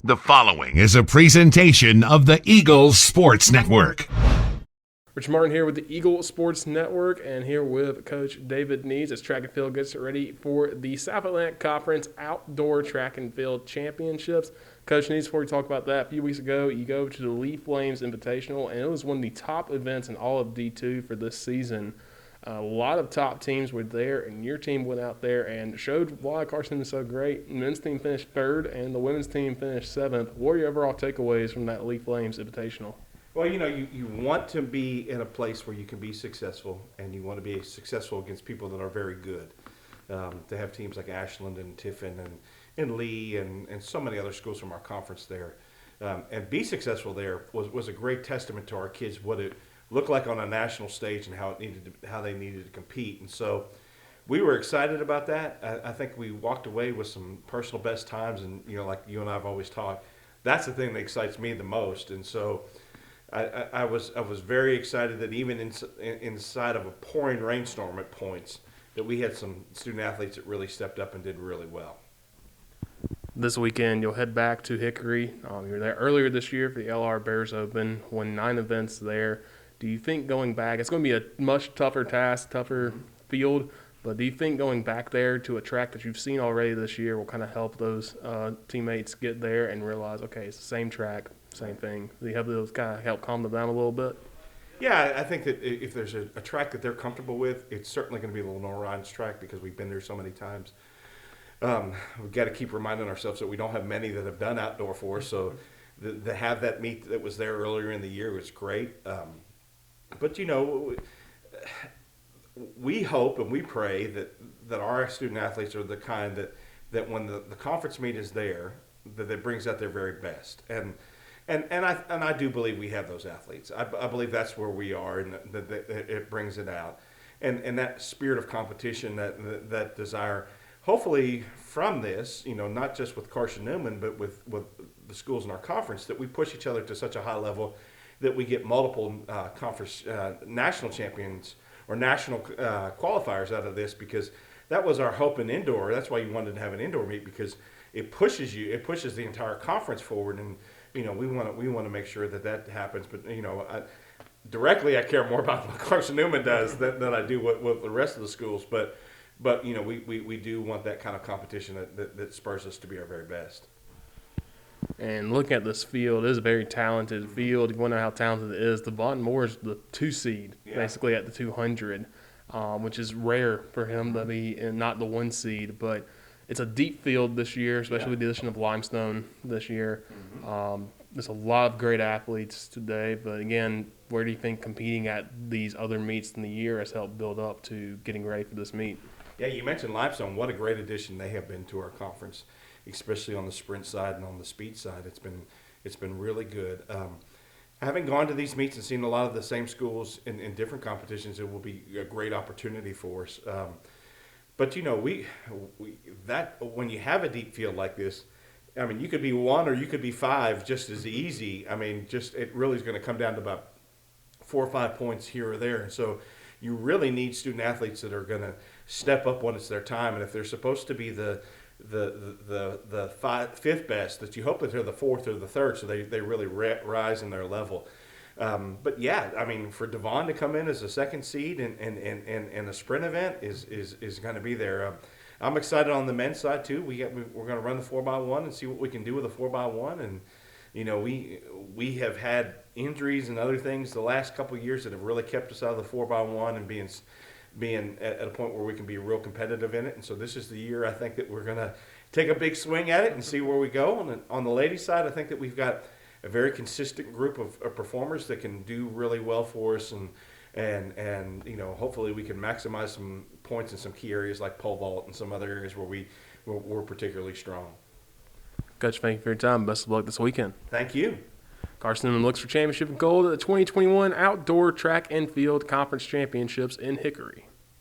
The following is a presentation of the Eagles Sports Network. Rich Martin here with the Eagle Sports Network and here with Coach David Needs as track and field gets ready for the South Atlantic Conference Outdoor Track and Field Championships. Coach Needs, before we talk about that, a few weeks ago you go to the Lee Flames Invitational, and it was one of the top events in all of D2 for this season. A lot of top teams were there, and your team went out there and showed why Carson is so great. The men's team finished third, and the women's team finished seventh. What are your overall takeaways from that Lee Flames Invitational? Well, you want to be in a place where you can be successful, and you want to be successful against people that are very good. To have teams like Ashland and Tiffin and Lee and so many other schools from our conference there, and be successful there was a great testament to our kids, what it looked like on a national stage and how they needed to compete. And so we were excited about that. I think we walked away with some personal best times, and like you and I have always talked, that's the thing that excites me the most. And so I was very excited that even inside of a pouring rainstorm at points, that we had some student athletes that really stepped up and did really well. This weekend, you'll head back to Hickory. You were there earlier this year for the LR Bears Open, won 9 events there. Do you think going back, it's going to be a much tougher task, tougher field, but do you think going back there to a track that you've seen already this year will kind of help those teammates get there and realize, okay, it's the same track, same thing? Do you have those kind of help calm them down a little bit? Yeah, I think that if there's a track that they're comfortable with, it's certainly going to be the Lenore Ryan's track because we've been there so many times. We've got to keep reminding ourselves that we don't have many that have done outdoor for us, so to have that meet that was there earlier in the year was great. But we hope and we pray that our student athletes are the kind that when the conference meet is there, that it brings out their very best. And I do believe we have those athletes. I believe that's where we are, and that it brings it out. And that spirit of competition, that desire, hopefully from this, not just with Carson-Newman, but with the schools in our conference, that we push each other to such a high level that we get multiple conference national champions or national qualifiers out of this, because that was our hope in indoor. That's why you wanted to have an indoor meet, because it pushes the entire conference forward, and we want to make sure that happens. But directly I care more about what Carson-Newman does than I do what the rest of the schools. But we do want that kind of competition that spurs us to be our very best. And looking at this field, it is a very talented field. You want to know how talented it is. Devon Moore is the 2 seed, basically at the 200, which is rare for him to be not the 1 seed. But it's a deep field this year, especially with the addition of Limestone this year. Mm-hmm. There's a lot of great athletes today. But, again, where do you think competing at these other meets in the year has helped build up to getting ready for this meet? Yeah, you mentioned Limestone. What a great addition they have been to our conference, especially on the sprint side and on the speed side. It's been really good. Having gone to these meets and seen a lot of the same schools in different competitions, it will be a great opportunity for us. But when you have a deep field like this, I mean, you could be 1 or you could be 5 just as easy. I mean, it really is going to come down to about 4 or 5 points here or there. And so you really need student athletes that are going to step up when it's their time. And if they're supposed to be the 5th best, that you hope that they're the 4th or the 3rd, so they really rise in their level. But yeah, I mean, for Devon to come in as a 2nd seed in a sprint event is going to be there. I'm excited on the men's side too. We're going to run the 4x1 and see what we can do with the 4x1. And we have had injuries and other things the last couple of years that have really kept us out of the 4x1 and being at a point where we can be real competitive in it. And so this is the year I think that we're going to take a big swing at it and see where we go. And on the ladies' side, I think that we've got a very consistent group of performers that can do really well for us, and hopefully we can maximize some points in some key areas like pole vault and some other areas where we're particularly strong. Coach, thank you for your time. Best of luck this weekend. Thank you. Carson-Newman looks for championship and gold at the 2021 Outdoor Track and Field Conference Championships in Hickory.